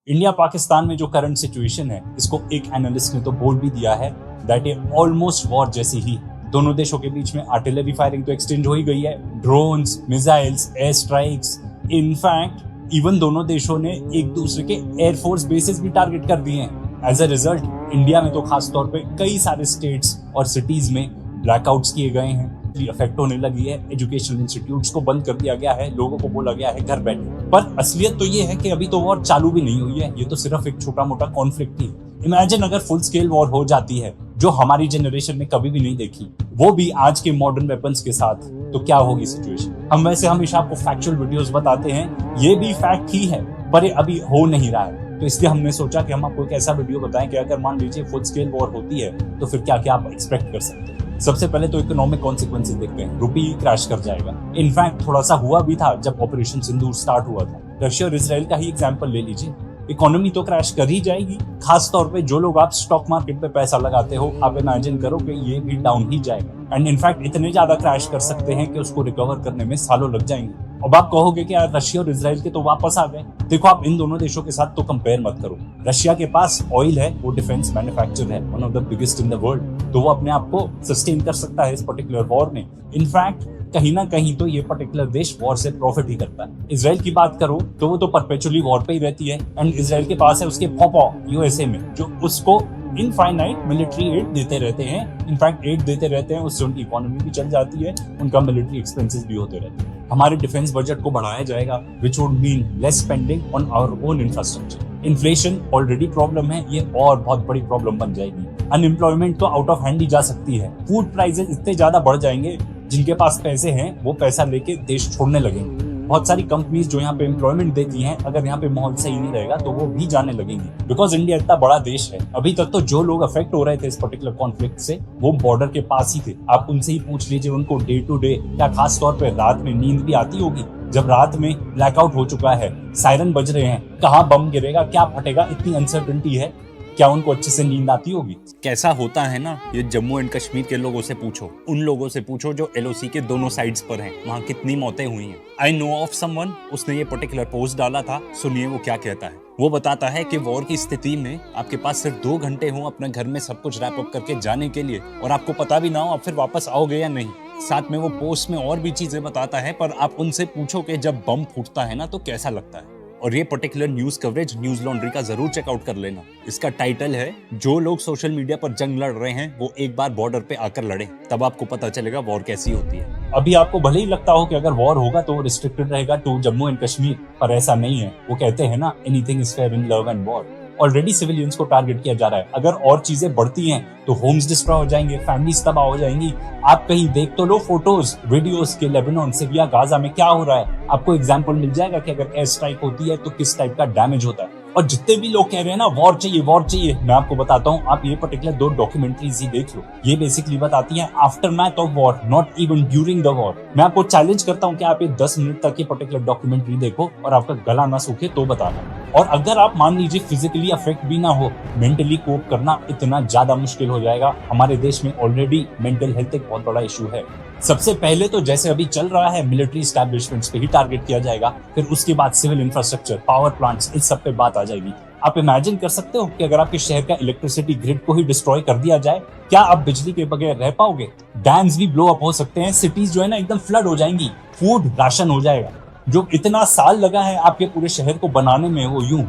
India Pakistan में जो current situation है, इसको एक एनालिस्ट ने तो बोल भी दिया है दैट ये ऑलमोस्ट वॉर जैसी ही। दोनों देशों के बीच में आर्टिलरी फायरिंग तो एक्सचेंज हो ही गई है, drones, missiles, air strikes, in fact even दोनों देशों ने एक दूसरे के एयरफोर्स बेसिस भी टारगेट कर दिए हैं। एज अ रिजल्ट इंडिया में तो खास तौर पे कई सारे स्टेट्स और सिटीज में ब्लैकआउट्स किए गए हैं, इफेक्ट होने लगी है, एजुकेशनल इंस्टीट्यूट्स को बंद कर दिया गया है, लोगों को बोला गया है घर बैठे। पर असलियत तो ये है कि अभी तो वॉर चालू भी नहीं हुई है, ये तो सिर्फ एक छोटा मोटा कॉन्फ्लिक्ट थी। इमेजिन अगर फुल स्केल वॉर हो जाती है जो हमारी जनरेशन ने कभी भी नहीं देखी, वो भी आज के मॉडर्न वेपन्स के साथ, तो क्या होगी सिचुएशन। हम वैसे हमेशा आपको फैक्चुअल वीडियोस बताते हैं, ये भी फैक्ट ही है, पर ये अभी हो नहीं रहा है। तो इसलिए हमने सोचा कि हम आपको एक ऐसा वीडियो बताएं कि अगर मान लीजिए फुल स्केल वॉर होती है तो फिर क्या क्या आप एक्सपेक्ट कर सकते हैं। सबसे पहले तो इकोनॉमिक कॉन्सिक्वेंसेस देखते हैं, रुपी क्रैश कर जाएगा। इनफैक्ट थोड़ा सा हुआ भी था जब ऑपरेशन सिंदूर स्टार्ट हुआ था। रशिया और इजराइल का ही एग्जांपल ले लीजिए, इकोनॉमी तो क्रैश कर ही जाएगी। खास तौर पे जो लोग आप स्टॉक मार्केट पे पैसा लगाते हो, आप इमेजिन करो कि ये भी डाउन ही जाएगा। एंड इनफैक्ट इतने ज्यादा क्रैश कर सकते हैं कि उसको रिकवर करने में सालों लग जाएंगे। अब आप कहोगे कि यार रशिया और इजराइल के तो वापस आ गए। देखो, आप इन दोनों देशों के साथ तो कंपेयर मत करो। रशिया के पास ऑयल है, वो डिफेंस मैन्युफैक्चर है, one of the biggest in the world, तो वो अपने आप को सस्टेन कर सकता है इस पर्टिकुलर वॉर में। इनफैक्ट कहीं ना कहीं तो ये पर्टिकुलर देश वॉर से प्रॉफिट ही करता है। इजराइल की बात करो तो वो तो परपेचुअली वॉर पे ही रहती है। एंड इजराइल के पास है उसके फॉपो यूएसए में, जो उसको इनफाइनाइट मिलिट्री एड देते रहते हैं। इनफैक्ट एड देते रहते हैं, उससे उनकी इकोनॉमी भी चल जाती है, उनका मिलिट्री एक्सपेंसेस भी होते रहते हैं। हमारे डिफेंस बजट को बढ़ाया जाएगा, which would mean less spending on our own infrastructure. Inflation already problem है, ये और बहुत बड़ी प्रॉब्लम बन जाएगी। अनएम्प्लॉयमेंट तो आउट ऑफ हैंड ही जा सकती है। फूड प्राइसेस इतने ज्यादा बढ़ जाएंगे, जिनके पास पैसे हैं वो पैसा लेके देश छोड़ने लगेंगे। बहुत सारी कंपनीज जो यहाँ पे एम्प्लॉयमेंट देती हैं, अगर यहाँ पे माहौल सही नहीं रहेगा तो वो भी जाने लगेंगी। बिकॉज इंडिया इतना बड़ा देश है, अभी तक तो जो लोग अफेक्ट हो रहे थे इस पर्टिकुलर कॉन्फ्लिक्ट से, वो बॉर्डर के पास ही थे। आप उनसे ही पूछ लीजिए उनको डे टू डे क्या खास तौर पे रात में नींद भी आती होगी। जब रात में ब्लैकआउट हो चुका है, सायरन बज रहे हैं, कहाँ बम गिरेगा, क्या फटेगा, इतनी अनसर्टेनिटी है, क्या उनको अच्छे से नींद आती होगी। कैसा होता है ना, ये जम्मू एंड कश्मीर के लोगों से पूछो, उन लोगों से पूछो जो एलओसी के दोनों साइड्स पर हैं, वहाँ कितनी मौतें हुई हैं। आई नो ऑफ समवन, उसने ये पर्टिकुलर पोस्ट डाला था, सुनिए वो क्या कहता है। वो बताता है कि वॉर की स्थिति में आपके पास सिर्फ 2 घंटे हो अपने घर में सब कुछ रैप अप करके जाने के लिए, और आपको पता भी ना हो आप फिर वापस आओगे या नहीं। साथ में वो पोस्ट में और भी चीजें बताता है, पर आप उनसे पूछो कि जब बम फूटता है ना तो कैसा लगता है। और ये particular news coverage news laundry का जरूर चेकआउट कर लेना। इसका टाइटल है, जो लोग सोशल मीडिया पर जंग लड़ रहे हैं वो एक बार बॉर्डर पे आकर लड़े, तब आपको पता चलेगा वॉर कैसी होती है। अभी आपको भले ही लगता हो कि अगर वॉर होगा तो रिस्ट्रिक्टेड रहेगा टू जम्मू एंड कश्मीर, पर ऐसा नहीं है। वो कहते हैं ना, anything is fair in love and war. Already civilians को टारगेट किया जा रहा है। अगर और चीजें बढ़ती हैं तो होम्स डिस्ट्रॉय हो जाएंगे, फैमिलीज तबाह हो जाएंगी। आप कहीं देख तो लो फोटोज वीडियोस के लेबनान, सीरिया, गाजा में क्या हो रहा है। आपको एग्जांपल मिल जाएगा कि अगर एयर स्ट्राइक होती है तो किस टाइप का डैमेज होता है। और जितने भी लोग कह रहे हैं ना वॉर चाहिए वॉर चाहिए, मैं आपको बताता हूँ, आप ये पर्टिकुलर 2 डॉक्यूमेंट्रीज ही देख लो। ये बेसिकली बताती हैं after math of war, not even during the war. मैं आपको चैलेंज करता हूँ कि आप ये 10 मिनट तक ये पर्टिकुलर डॉक्यूमेंट्री देखो और आपका गला ना सूखे तो बताना। और अगर आप मान लीजिए फिजिकली अफेक्ट भी ना हो, मेंटली कोप करना इतना ज्यादा मुश्किल हो जाएगा। हमारे देश में ऑलरेडी मेंटल हेल्थ एक बहुत बड़ा इशू है। सबसे पहले तो जैसे अभी चल रहा है मिलिट्री एस्टैब्लिशमेंट्स पे ही टारगेट किया जाएगा, फिर उसके बाद सिविल इंफ्रास्ट्रक्चर, पावर प्लांट्स, इस सब पे बात आ जाएगी। आप इमेजिन कर सकते हो कि अगर आपके शहर का इलेक्ट्रिसिटी ग्रिड को ही डिस्ट्रॉय कर दिया जाए, क्या आप बिजली के बगैर रह पाओगे। डैम्स भी ब्लो अप हो सकते हैं, सिटीज जो है ना एकदम फ्लड हो जाएंगी, फूड राशन हो जाएगा। जो इतना साल लगा है आपके पूरे शहर को बनाने में, वो यूं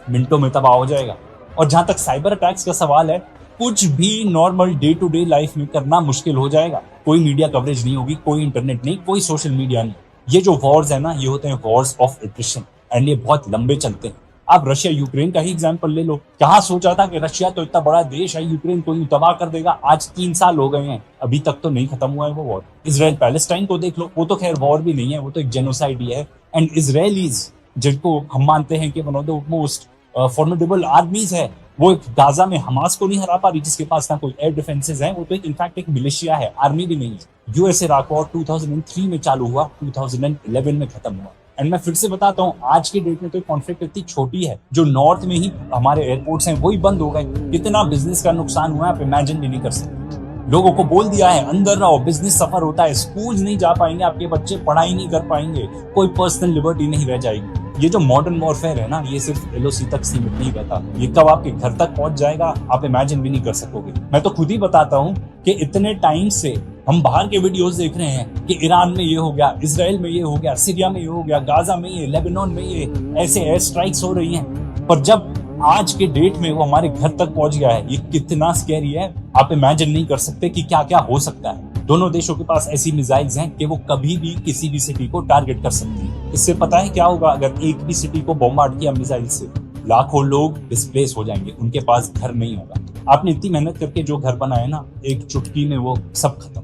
मिनटों में तबाह हो जाएगा। और जहां तक साइबर अटैक्स का सवाल है, कुछ भी normal day to day life में करना मुश्किल हो जाएगा। कोई मीडिया कवरेज नहीं होगी, कोई इंटरनेट नहीं, कोई सोशल मीडिया नहीं। ये जो वॉर्स है ना, ये होते हैं वॉर्स ऑफ एट्रिशन, एंड ये बहुत लंबे चलते हैं। आप रशिया यूक्रेन का ही एग्जांपल ले लो। कहाँ सोचा था कि रशिया तो इतना बड़ा देश है, यूक्रेन को यूं तबाह कर देगा। आज 3 साल हो गए हैं, अभी तक तो नहीं खत्म हुआ है वो वॉर। इजराइल पैलेस्टाइन को देख लो, वो तो खैर वॉर भी नहीं है, वो तो एक जेनोसाइड ही है। एंड इजरायलीज, जिनको हम मानते हैं कि one of the most formidable आर्मीज है, वो एक गाजा में हमास को नहीं हरा पा रही, जिसके पास ना कोई एयर डिफेंसेस हैं। वो तो एक इनफैक्ट एक मिलिशिया है, आर्मी भी नहीं है। यूएस इराक वॉर 2003 में चालू हुआ, 2011 में खत्म हुआ। एंड मैं फिर से बताता हूँ, आज की डेट में तो कॉन्फ्लिक्ट इतनी छोटी है, जो नॉर्थ में ही हमारे एयरपोर्ट्स हैं वही बंद हो गए। कितना बिजनेस का नुकसान हुआ है आप इमेजिन भी नहीं कर सकते। लोगों को बोल दिया है अंदर रहो, बिजनेस सफर होता है, स्कूल नहीं जा पाएंगे आपके बच्चे, पढ़ाई नहीं कर पाएंगे, कोई पर्सनल लिबर्टी नहीं रह जाएगी। ये जो मॉडर्न वॉरफेयर है ना, ये सिर्फ एलओसी तक सीमित नहीं रहता, ये कब आपके घर तक पहुंच जाएगा आप इमेजिन भी नहीं कर सकोगे। मैं तो खुद ही बताता हूँ कि इतने टाइम से हम बाहर के वीडियोस देख रहे हैं कि ईरान में ये हो गया, इसराइल में ये हो गया, सीरिया में ये हो गया, गाजा में ये, लेबनान में ये, ऐसे एयर स्ट्राइक्स हो रही हैं। पर जब आज के डेट में वो हमारे घर तक पहुंच गया है, ये कितना स्कैरी है आप इमेजिन नहीं कर सकते कि क्या क्या हो सकता है। दोनों देशों के पास ऐसी मिसाइल्स हैं कि वो कभी भी किसी भी सिटी को टारगेट कर सकती हैं। इससे पता है क्या होगा, अगर एक भी सिटी को बॉम्बार्ड किया मिसाइल से, लाखों लोग डिस्प्लेस हो जाएंगे, उनके पास घर नहीं होगा। आपने इतनी मेहनत करके जो घर बनाया ना, एक चुटकी में वो सब खत्म,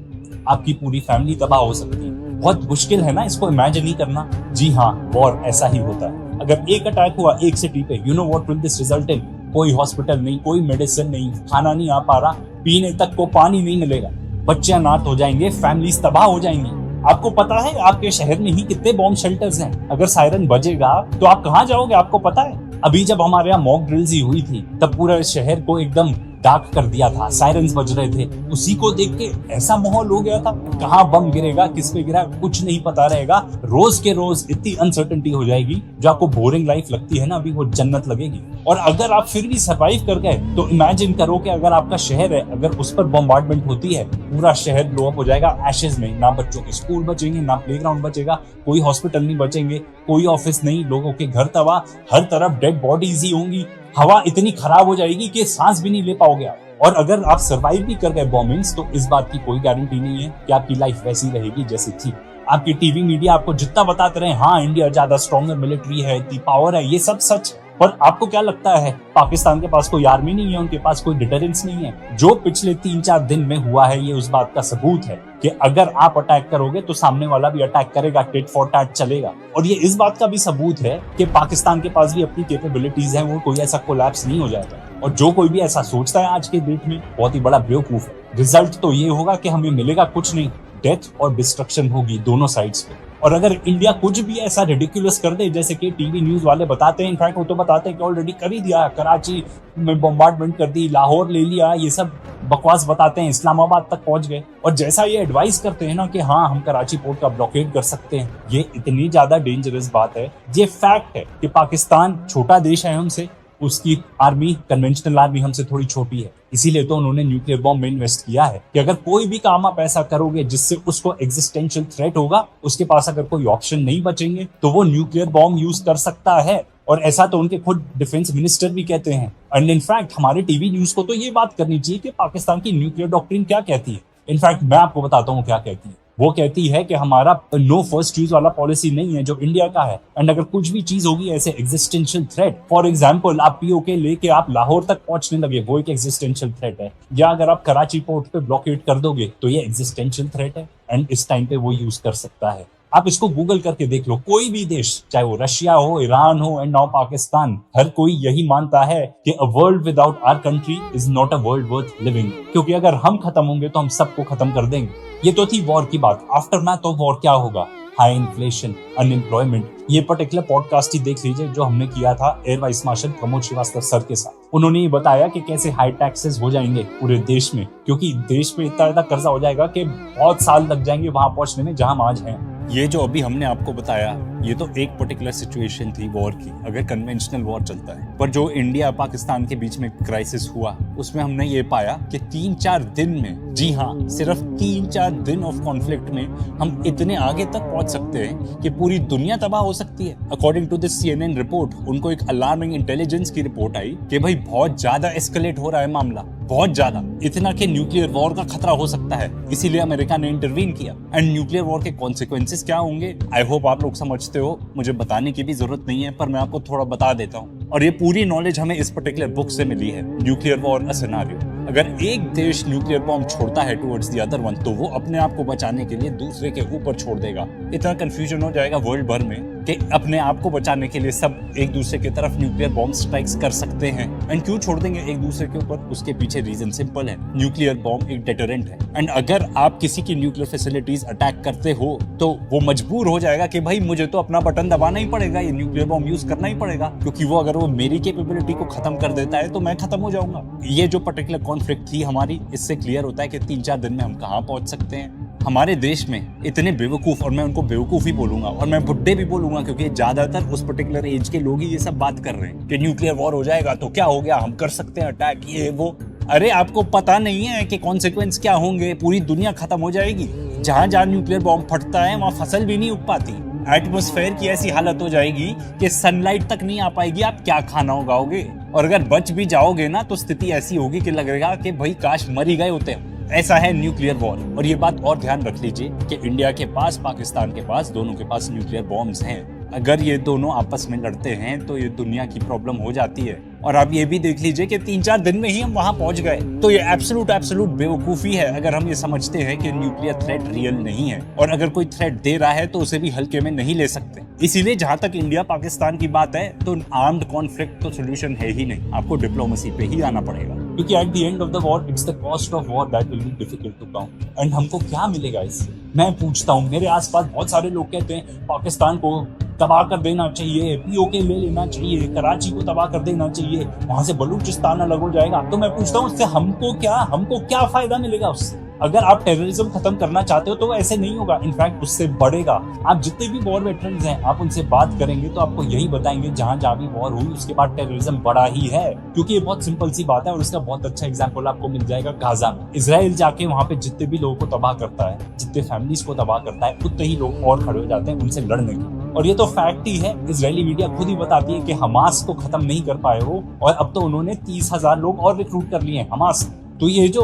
आपकी पूरी फैमिली तबाह हो सकती है। बहुत मुश्किल है ना इसको इमेजिन नहीं करना। जी हाँ, वॉर ऐसा ही होता है। अगर एक अटैक हुआ एक सिटी पे, you know what will this result in? कोई हॉस्पिटल नहीं, कोई मेडिसिन नहीं, खाना नहीं आ पा रहा, पीने तक को पानी नहीं मिलेगा, बच्चे अनाथ हो जाएंगे, फैमिलीज तबाह हो जाएंगी। आपको पता है आपके शहर में ही कितने बॉम्ब शेल्टर्स हैं? अगर सायरन बजेगा तो आप कहाँ जाओगे, आपको पता है? अभी जब हमारे यहाँ मॉक ड्रिल्स ही हुई थी तब पूरा शहर को एकदम डार्क कर दिया था, सायरन्स बज रहे थे। उसी को देख के ऐसा माहौल हो गया था, कहाँ बम गिरेगा, किस पे गिरा, कुछ नहीं पता रहेगा। रोज के रोज इतनी अनसर्टेनिटी हो जाएगी, जो आपको बोरिंग लाइफ लगती है ना, अभी वो जन्नत लगेगी। और अगर आप फिर भी सर्वाइव कर गए तो इमेजिन करो कि अगर आपका शहर है, अगर उस पर बॉम्बार्डमेंट होती है, पूरा शहर ब्लो अप हो जाएगा एशेज में। ना बच्चों के स्कूल बचेंगे, ना प्लेग्राउंड बचेगा, कोई हॉस्पिटल नहीं बचेंगे, कोई ऑफिस नहीं, लोगों के घर तबाह, हर तरफ डेड बॉडीज ही होंगी, हवा इतनी खराब हो जाएगी कि सांस भी नहीं ले पाओगे आप। और अगर आप सर्वाइव भी कर गए बॉम्बिंग्स, तो इस बात की कोई गारंटी नहीं है कि आपकी लाइफ वैसी रहेगी जैसी थी। आपकी टीवी मीडिया आपको जितना बताते रहे, हाँ इंडिया ज्यादा स्ट्रॉन्गर मिलिट्री है, इतनी पावर है, ये सब सच। पर आपको क्या लगता है पाकिस्तान के पास कोई आर्मी नहीं है, उनके पास कोई डिटरेंस नहीं है? जो पिछले 3-4 दिन में हुआ है, ये उस बात का सबूत है कि अगर आप अटैक करोगे तो सामने वाला भी अटैक करेगा, टिट फॉर टैट चलेगा। और ये इस बात का भी सबूत है कि पाकिस्तान के पास भी अपनी कैपेबिलिटीज है, वो कोई ऐसा कोलैप्स नहीं हो जाएगा। और जो कोई भी ऐसा सोचता है आज के डेट में, बहुत ही बड़ा बेवकूफ है। रिजल्ट तो ये होगा कि हमें मिलेगा कुछ नहीं, डेथ और डिस्ट्रक्शन होगी दोनों साइड्स पे। और अगर इंडिया कुछ भी ऐसा रिडिकुलस कर दे, जैसे कि टीवी न्यूज वाले बताते हैं, इनफैक्ट वो तो बताते हैं कि ऑलरेडी कर ही दिया, कराची में बॉम्बार्डमेंट कर दी, लाहौर ले लिया, ये सब बकवास बताते हैं, इस्लामाबाद तक पहुंच गए। और जैसा ये एडवाइस करते हैं ना कि हाँ हम कराची पोर्ट का ब्लॉकेड कर सकते हैं, ये इतनी ज्यादा डेंजरस बात है। ये फैक्ट है कि पाकिस्तान छोटा देश है हमसे, उसकी आर्मी, कन्वेंशनल आर्मी हमसे थोड़ी छोटी है, इसीलिए तो उन्होंने न्यूक्लियर बॉम्ब में इन्वेस्ट किया है कि अगर कोई भी काम आप ऐसा करोगे जिससे उसको एग्जिस्टेंशियल थ्रेट होगा, उसके पास अगर कोई ऑप्शन नहीं बचेंगे तो वो न्यूक्लियर बॉम्ब यूज कर सकता है। और ऐसा तो उनके खुद डिफेंस मिनिस्टर भी कहते हैं। एंड इनफैक्ट हमारे टीवी न्यूज को तो ये बात करनी चाहिए कि पाकिस्तान की न्यूक्लियर डॉक्ट्रिन क्या कहती है। इनफैक्ट मैं आपको बताता हूँ क्या कहती है। वो कहती है कि हमारा नो फर्स्ट यूज वाला पॉलिसी नहीं है जो इंडिया का है। एंड अगर कुछ भी चीज होगी ऐसे एग्जिस्टेंशियल थ्रेट, फॉर एग्जांपल आप पीओके लेके आप लाहौर तक पहुंचने लगे, वो एक एग्जिस्टेंशियल थ्रेट है। या अगर आप कराची पोर्ट पे ब्लॉकेट कर दोगे तो ये एग्जिस्टेंशियल थ्रेट है, एंड इस टाइम पे वो यूज कर सकता है। आप इसको गूगल करके देख लो, कोई भी देश, चाहे वो रशिया हो, ईरान हो, एंड नाउ पाकिस्तान, हर कोई यही मानता है कि a world without our country is not a world worth living. क्योंकि अगर हम खत्म होंगे तो हम सबको खत्म कर देंगे। ये तो थी वॉर की बात। आफ्टर मैथ ऑफ वॉर क्या होगा? High inflation, unemployment. ये पर्टिकुलर पॉडकास्ट ही देख लीजिए जो हमने किया था air vice marshal Pramod Srivastava sir के साथ। उन्होंने ये बताया कि कैसे हाई टैक्सेस हो जाएंगे पूरे देश में, क्योंकि देश में इतना ज्यादा कर्जा हो जाएगा कि बहुत साल लग जाएंगे वहां पहुंचने में जहां हम आज हैं। ये जो अभी हमने आपको बताया, ये तो एक पर्टिकुलर सिचुएशन थी वॉर की, अगर कन्वेंशनल वॉर चलता है। पर जो इंडिया पाकिस्तान के बीच में क्राइसिस हुआ, उसमें हमने ये पाया कि 3-4 दिन में, जी हाँ सिर्फ 3-4 दिन ऑफ कॉन्फ्लिक्ट में हम इतने आगे तक पहुंच सकते हैं कि पूरी दुनिया तबाह हो सकती है। According to this CNN report, उनको एक अलार्मिंग इंटेलिजेंस की रिपोर्ट आई कि भाई बहुत ज्यादा एस्केलेट हो रहा है मामला, बहुत ज्यादा, इतना कि न्यूक्लियर वॉर का खतरा हो सकता है। इसीलिए अमेरिका ने इंटरवीन किया। एंड न्यूक्लियर वॉर के कॉन्सिक्वेंसेस क्या होंगे, आई होप आप लोग समझते हो, मुझे बताने की भी जरूरत नहीं है, पर मैं आपको थोड़ा बता देता हूँ। और ये पूरी नॉलेज हमें इस पर्टिकुलर बुक से मिली है, न्यूक्लियर वॉर अ सिनेरियो। अगर एक देश न्यूक्लियर बॉम्ब छोड़ता है टुवर्ड्स द अदर वन, तो वो अपने आप को बचाने के लिए दूसरे के ऊपर छोड़ देगा। इतना कंफ्यूजन हो जाएगा वर्ल्ड भर में कि अपने आप को बचाने के लिए सब एक दूसरे की तरफ न्यूक्लियर बॉम्ब स्ट्राइक्स कर सकते हैं। एंड क्यों छोड़ देंगे एक दूसरे के ऊपर? उसके पीछे रीजन सिंपल है, न्यूक्लियर बॉम्ब एक डेटरेंट है। एंड अगर आप किसी की न्यूक्लियर फैसिलिटीज अटैक करते हो तो वो मजबूर हो जाएगा कि भाई मुझे तो अपना बटन दबाना ही पड़ेगा, ये न्यूक्लियर बॉम्ब यूज करना ही पड़ेगा, क्योंकि वो अगर वो मेरी कैपेबिलिटी को खत्म कर देता है तो मैं खत्म हो जाऊंगा। ये जो पर्टिकुलर कॉन्फ्लिक्ट थी हमारी, इससे क्लियर होता है कि 3-4 दिन में हम कहाँ पहुंच सकते हैं। हमारे देश में इतने बेवकूफ, और मैं उनको बेवकूफ ही बोलूंगा और मैं बुड्ढे भी बोलूंगा क्योंकि ज्यादातर उस पर्टिकुलर एज के लोग ही ये सब बात कर रहे हैं कि न्यूक्लियर वॉर हो जाएगा तो क्या हो गया, हम कर सकते हैं अटैक, ये वो। अरे आपको पता नहीं है कि कॉन्सिक्वेंस क्या होंगे, पूरी दुनिया खत्म हो जाएगी। जहां जहां न्यूक्लियर बॉम्ब फटता है वहां फसल भी नहीं उग पाती, एटमॉस्फेयर की ऐसी हालत हो जाएगी कि सनलाइट तक नहीं आ पाएगी, आप क्या खाना उगाओगे। और अगर बच भी जाओगे ना तो स्थिति ऐसी होगी कि लगेगा कि भाई काश मर ही गए होते हैं। ऐसा है न्यूक्लियर वॉर। और ये बात और ध्यान रख लीजिए कि इंडिया के पास, पाकिस्तान के पास, दोनों के पास न्यूक्लियर बॉम्ब्स हैं। अगर ये दोनों आपस में लड़ते हैं तो ये दुनिया की प्रॉब्लम हो जाती है। और आप ये भी देख लीजिए कि 3-4 दिन में ही हम वहां पहुंच गए। तो ये एब्सोल्यूट बेवकूफी है अगर हम ये समझते हैं कि न्यूक्लियर थ्रेट रियल नहीं है, और अगर कोई थ्रेट दे रहा है तो उसे भी हल्के में नहीं ले सकते। इसीलिए जहां तक इंडिया पाकिस्तान की बात है तो आर्म्ड कॉन्फ्लिक्ट तो सोल्यूशन है ही नहीं, आपको डिप्लोमेसी पे ही आना पड़ेगा। क्योंकि at the end of the war it's the cost of war that will be difficult to count. And हमको क्या मिलेगा इससे? मैं पूछता हूँ, मेरे आसपास बहुत सारे लोग कहते हैं पाकिस्तान को तबाह कर देना चाहिए, पीओके ले लेना चाहिए, कराची को तबाह कर देना चाहिए, वहां से बलूचिस्तान अलग हो जाएगा। तो मैं पूछता हूँ उससे हमको क्या फायदा मिलेगा उससे? अगर आप टेररिज्म खत्म करना चाहते हो तो ऐसे नहीं होगा, इनफैक्ट उससे बढ़ेगा। आप जितने भी वॉर वेटरन्स हैं आप उनसे बात करेंगे तो आपको यही बताएंगे जहां जहां भी वॉर हुई उसके बाद टेररिज्म बढ़ा ही है। क्योंकि ये बहुत सिंपल सी बात है और उसका बहुत अच्छा एग्जांपल आपको मिल जाएगा गाजा में। इजराइल जाके वहां पे जितने भी लोगों को तबाह करता है, जितने फैमिलीज को तबाह करता है, उतने ही लोग और खड़े हो जाते हैं उनसे लड़ने के। और ये तो फैक्ट ही है, इजरायली मीडिया खुद ही बताती है कि हमास को खत्म नहीं कर पाए वो, और अब तो उन्होंने 30,000 लोग और रिक्रूट कर लिए हैं हमास। तो ये जो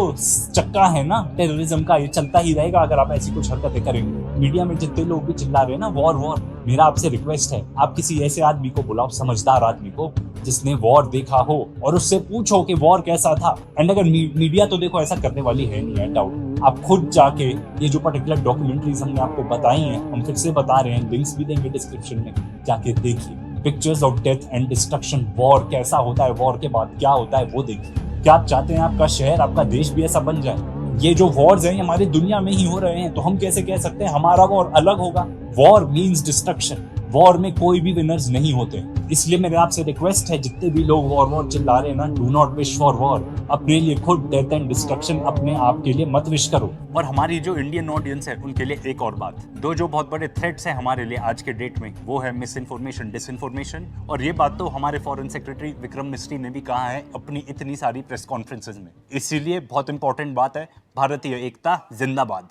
चक्का है ना टेररिज्म का, ये चलता ही रहेगा अगर आप ऐसी कुछ हरकतें करेंगे। मीडिया में जितने लोग भी चिल्ला रहे हैं ना वॉर वॉर, मेरा आपसे रिक्वेस्ट है आप किसी ऐसे आदमी को बुलाओ, समझदार आदमी को जिसने वॉर देखा हो, और उससे पूछो कि वॉर कैसा था। एंड अगर मीडिया तो देखो ऐसा करने वाली है नहीं है, डाउट। आप खुद जाके ये जो पर्टिकुलर डॉक्यूमेंट्रीज हमने आपको बताई हैं, हम फिर से बता रहे हैं, लिंक्स भी देंगे डिस्क्रिप्शन में, जाके देखिए। Pictures of death and destruction, war कैसा होता है, वॉर के बाद क्या होता है वो देखिए। क्या आप चाहते हैं आपका शहर, आपका देश भी ऐसा बन जाए? ये जो वॉर्स हैं हमारी दुनिया में ही हो रहे हैं, तो हम कैसे कह सकते हैं हमारा वॉर अलग होगा? War means destruction. वॉर में कोई भी विनर्स नहीं होते। इसलिए मेरे आपसे रिक्वेस्ट है, जितने भी लोग वॉर चिल्ला रहे हैं ना, do not wish for war. अपने लिए खुद डेथ एंड डिस्ट्रक्शन अपने आप के लिए मत विश करो। और हमारी जो इंडियन ऑडियंस है उनके लिए एक और बात, दो जो बहुत बड़े थ्रेट्स हैं हमारे लिए आज के डेट में, वो है मिस इन्फॉर्मेशन, डिसइन्फॉर्मेशन। और ये बात तो हमारे फॉरेन सेक्रेटरी विक्रम मिस्री ने भी कहा है अपनी इतनी सारी प्रेस कॉन्फ्रेंसेज में। इसीलिए बहुत इंपॉर्टेंट बात है, भारतीय एकता जिंदाबाद।